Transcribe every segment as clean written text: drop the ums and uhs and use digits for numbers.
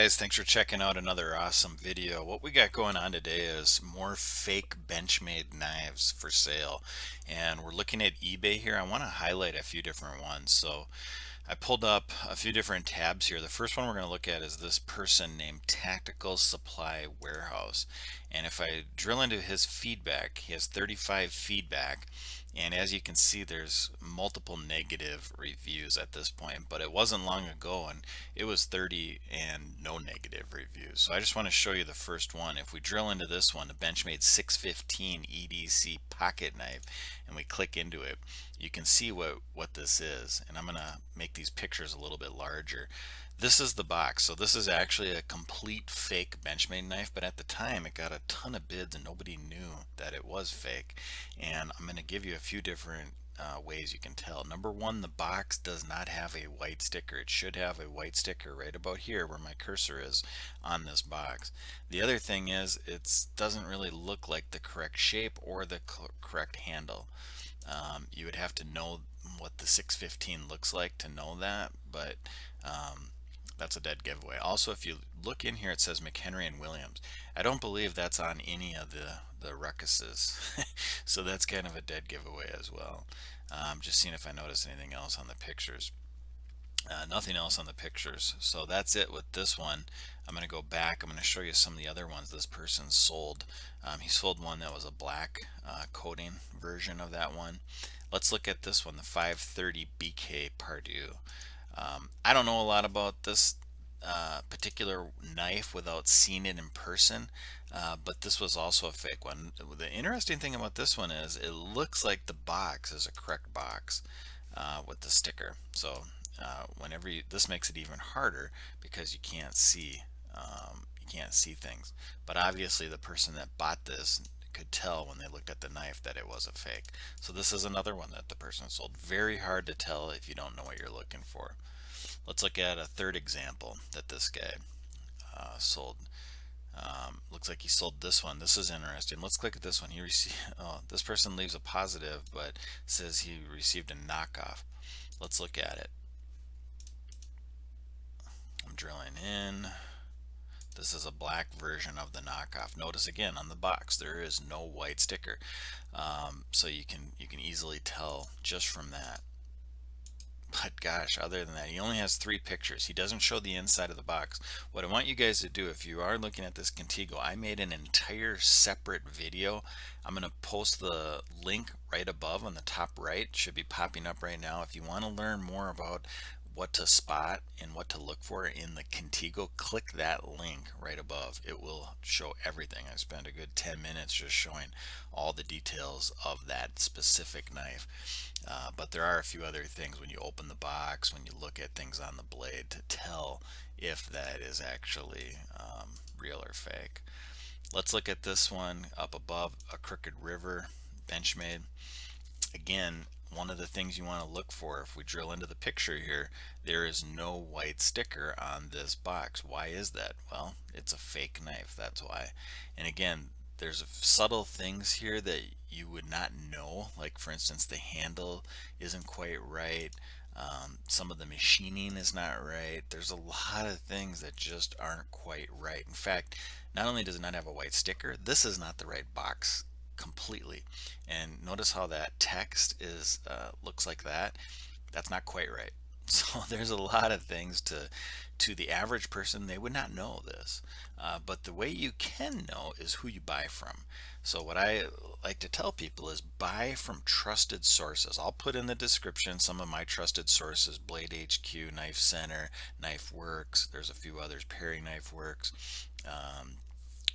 guys, thanks for checking out another awesome video. What we got going on today is more fake Benchmade knives for sale. And we're looking at eBay here. I want to highlight a few different ones. So I pulled up a few different tabs here. The first one we're going to look at is this person named Tactical Supply Warehouse. And if I drill into his feedback, he has 35 feedback. And as you can see, there's multiple negative reviews at this point, but it wasn't long ago and it was 30 and no negative reviews. So I just want to show you the first one. If we drill into this one, the Benchmade 615 EDC pocket knife, and we click into it, you can see what this is. And I'm going to make these pictures a little bit larger. This is the box. So this is actually a complete fake Benchmade knife, but at the time it got a ton of bids and nobody knew that it was fake. And I'm going to give you a few different ways you can tell. Number one, the box does not have a white sticker. It should have a white sticker right about here where my cursor is on this box. The other thing is it doesn't really look like the correct shape or the correct handle. You would have to know what the 615 looks like to know that, but that's a dead giveaway. Also, if you look in here, it says McHenry and Williams. I don't believe that's on any of the Ruckuses. So that's kind of a dead giveaway as well. Just seeing if I notice anything else on the pictures. Nothing else on the pictures. So that's it with this one. I'm going to go back. I'm going to show you some of the other ones this person sold. He sold one that was a black coating version of that one. Let's look at this one, the 530 BK Pardue. I don't know a lot about this particular knife without seeing it in person, but this was also a fake one. The interesting thing about this one is it looks like the box is a correct box with the sticker. So whenever this makes it even harder because you can't see things. But obviously the person that bought this could tell when they looked at the knife that it was a fake. So this is another one that the person sold. Very hard to tell if you don't know what you're looking for. Let's look at a third example that this guy sold. Looks like he sold this one. This is interesting. Let's click at this one. He received. Oh, this person leaves a positive, but says he received a knockoff. Let's look at it. I'm drilling in. This is a black version of the knockoff. Notice again on the box there is no white sticker, so you can easily tell just from that. But gosh, other than that, he only has 3 pictures. He doesn't show the inside of the box. What I want you guys to do, if you are looking at this Contigo, I made an entire separate video. I'm going to post the link right above on the top right. It should be popping up right now. If you want to learn more about what to spot and what to look for in the Contigo, click that link right above. It will show everything. I spent a good 10 minutes just showing all the details of that specific knife. But there are a few other things when you open the box, when you look at things on the blade to tell if that is actually real or fake. Let's look at this one up above, a Crooked River Benchmade. Again, one of the things you want to look for, if we drill into the picture here, there is no white sticker on this box. Why is that? Well, it's a fake knife, that's why. And again, there's subtle things here that you would not know, like for instance the handle isn't quite right, some of the machining is not right. There's a lot of things that just aren't quite right. In fact, not only does it not have a white sticker, this is not the right box completely. And notice how that text is looks like that. That's not quite right. So there's a lot of things to the average person, they would not know this. But the way you can know is who you buy from. So what I like to tell people is buy from trusted sources. I'll put in the description some of my trusted sources: Blade HQ, Knife Center, Knife Works. There's a few others, Perry Knife Works,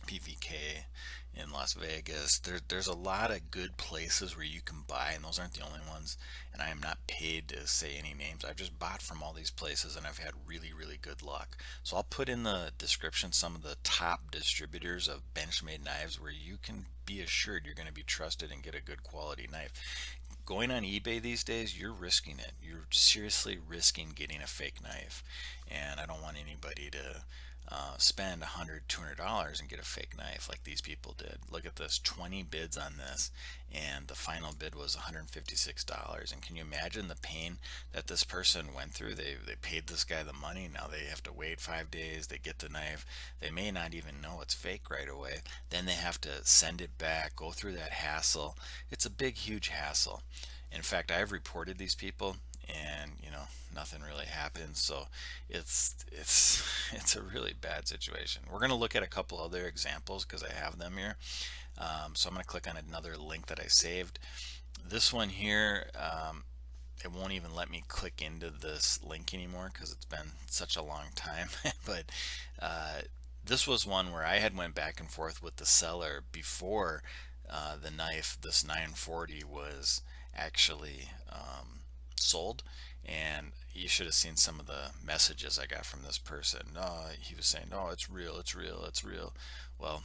PVK in Las Vegas. There's a lot of good places where you can buy, and those aren't the only ones. And I am not paid to say any names. I've just bought from all these places and I've had really, really good luck. So I'll put in the description some of the top distributors of Benchmade knives where you can be assured you're going to be trusted and get a good quality knife. Going on eBay these days, you're risking it. You're seriously risking getting a fake knife, and I don't want anybody to spend $100, $200 and get a fake knife like these people did. Look at this, 20 bids on this, and the final bid was $156. And can you imagine the pain that this person went through? They paid this guy the money. Now they have to wait 5 days. They get the knife. They may not even know it's fake right away. Then they have to send it back, go through that hassle. It's a big, huge hassle. In fact, I've reported these people, and nothing really happens. So it's it's a really bad situation. We're going to look at a couple other examples because I have them here. So I'm going to click on another link that I saved. This one here, it won't even let me click into this link anymore because it's been such a long time. But this was one where I had went back and forth with the seller before the knife, this 940, was actually sold. And you should have seen some of the messages I got from this person. No, he was saying, no, it's real, it's real, it's real. Well,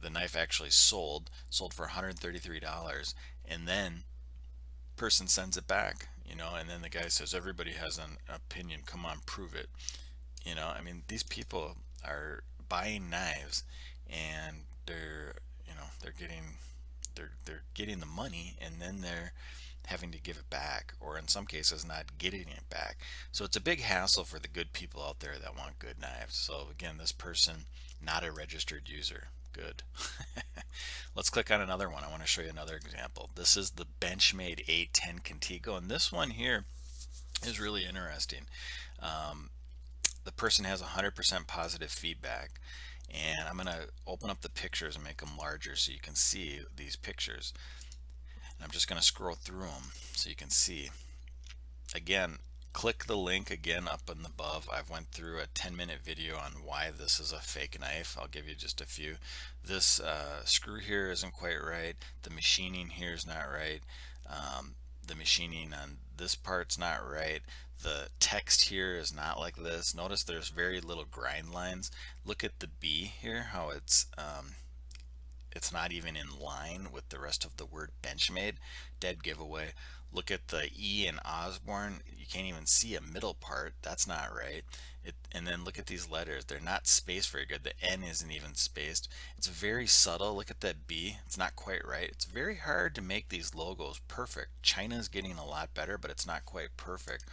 the knife actually sold for $133, and then person sends it back, and then the guy says, everybody has an opinion, come on, prove it. I mean, these people are buying knives, and they're getting the money, and then they're having to give it back, or in some cases not getting it back. So it's a big hassle for the good people out there that want good knives. So again, this person, not a registered user. Good. Let's click on another one. I want to show you another example. This is the Benchmade A10 Contigo, and this one here is really interesting. The person has 100% positive feedback, and I'm going to open up the pictures and make them larger so you can see these pictures. And I'm just going to scroll through them so you can see. Again, click the link again up and above. I've went through a 10-minute video on why this is a fake knife. I'll give you just a few. This screw here isn't quite right. The machining here is not right. The machining on this part's not right. The text here is not like this. Notice there's very little grind lines. Look at the B here, how it's not even in line with the rest of the word Benchmade. Dead giveaway. Look at the E in Osborne. You can't even see a middle part. That's not right. And then look at these letters. They're not spaced very good. The N isn't even spaced. It's very subtle. Look at that B. It's not quite right. It's very hard to make these logos perfect. China's getting a lot better, but it's not quite perfect.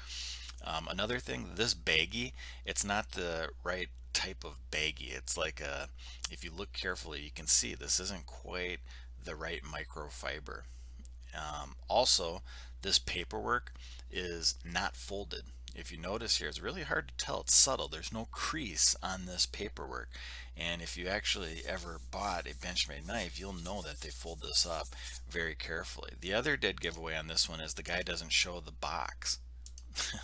Another thing, this baggy, it's not the right type of baggy. It's like if you look carefully, you can see this isn't quite the right microfiber. Also, this paperwork is not folded. If you notice here, it's really hard to tell. It's subtle. There's no crease on this paperwork. And if you actually ever bought a Benchmade knife, you'll know that they fold this up very carefully. The other dead giveaway on this one is the guy doesn't show the box.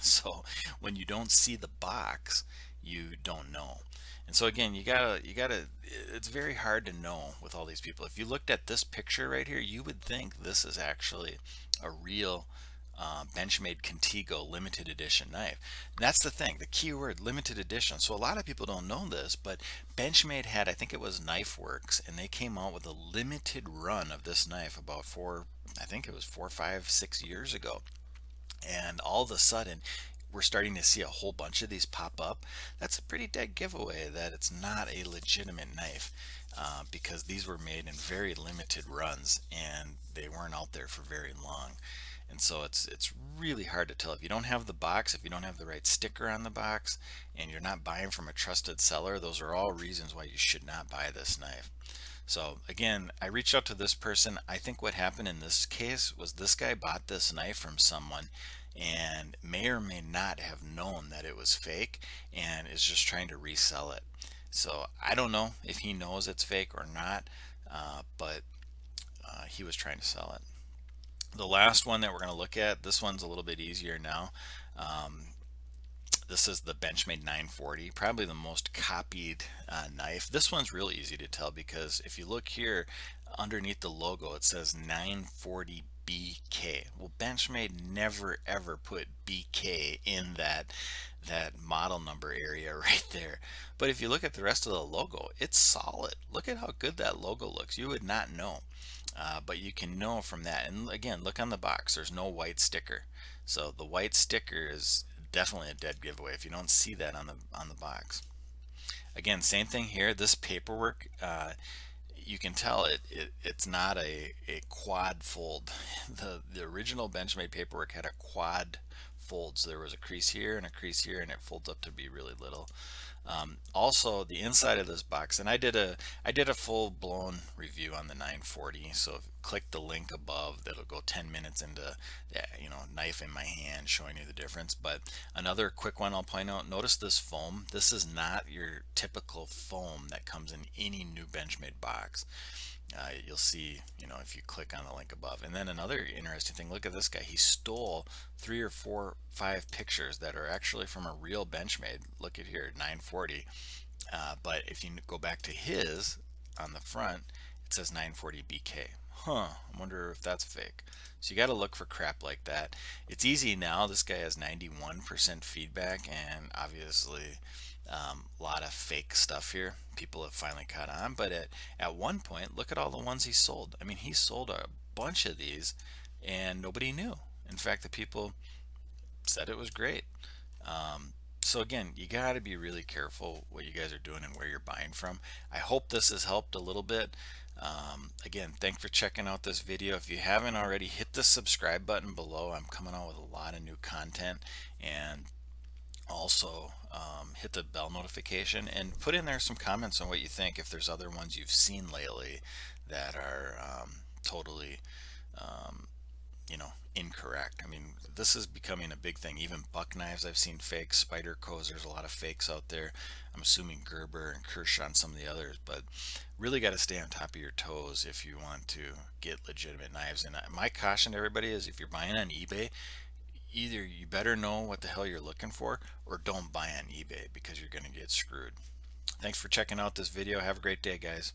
So when you don't see the box, you don't know. And so again, you gotta, it's very hard to know with all these people. If you looked at this picture right here, you would think this is actually a real Benchmade Contigo limited edition knife. And that's the thing, the keyword limited edition. So a lot of people don't know this, but Benchmade had, I think it was Knife Works, and they came out with a limited run of this knife about I think it was 4, 5, 6 years ago. And all of a sudden we're starting to see a whole bunch of these pop up. That's a pretty dead giveaway that it's not a legitimate knife, because these were made in very limited runs and they weren't out there for very long. And so it's really hard to tell if you don't have the box, if you don't have the right sticker on the box, and you're not buying from a trusted seller. Those are all reasons why you should not buy this knife. So again, I reached out to this person. I think what happened in this case was this guy bought this knife from someone and may or may not have known that it was fake and is just trying to resell it. So I don't know if he knows it's fake or not, but he was trying to sell it. The last one that we're going to look at, this one's a little bit easier now. This is the Benchmade 940, probably the most copied knife. This one's really easy to tell because if you look here underneath the logo, it says 940 BK. Well, Benchmade never ever put BK in that model number area right there. But if you look at the rest of the logo, it's solid. Look at how good that logo looks. You would not know. But you can know from that. And again, look on the box. There's no white sticker. So the white sticker is definitely a dead giveaway if you don't see that on the box. Again, same thing here. This paperwork, you can tell it's not a quad fold. The original Benchmade paperwork had a quad fold, so there was a crease here and a crease here, and it folds up to be really little. Also, the inside of this box, and I did a full blown review on the 940. So click the link above. That'll go 10 minutes into, yeah, knife in my hand, showing you the difference. But another quick one I'll point out. Notice this foam. This is not your typical foam that comes in any new Benchmade box. You'll see, if you click on the link above. And then another interesting thing, look at this guy. He stole 3 or 4, 5 pictures that are actually from a real Benchmade. Look at here, 940. But if you go back to his on the front, it says 940 BK. I wonder if that's fake. So you got to look for crap like that. It's easy now. This guy has 91% feedback, and obviously a lot of fake stuff here. People have finally caught on, but at one point, look at all the ones he sold. I mean, he sold a bunch of these, and nobody knew. In fact, the people said it was great. So again, you got to be really careful what you guys are doing and where you're buying from. I hope this has helped a little bit. Again, thanks for checking out this video. If you haven't already, hit the subscribe button below. I'm coming out with a lot of new content, and also hit the bell notification and put in there some comments on what you think, if there's other ones you've seen lately that are totally incorrect. I mean, this is becoming a big thing. Even buck knives, I've seen fakes. Spider co's, there's a lot of fakes out there. I'm assuming Gerber and Kershaw and some of the others, but really got to stay on top of your toes if you want to get legitimate knives. And my caution to everybody is, if you're buying on eBay, either you better know what the hell you're looking for, or don't buy on eBay, because you're going to get screwed. Thanks for checking out this video. Have a great day, guys.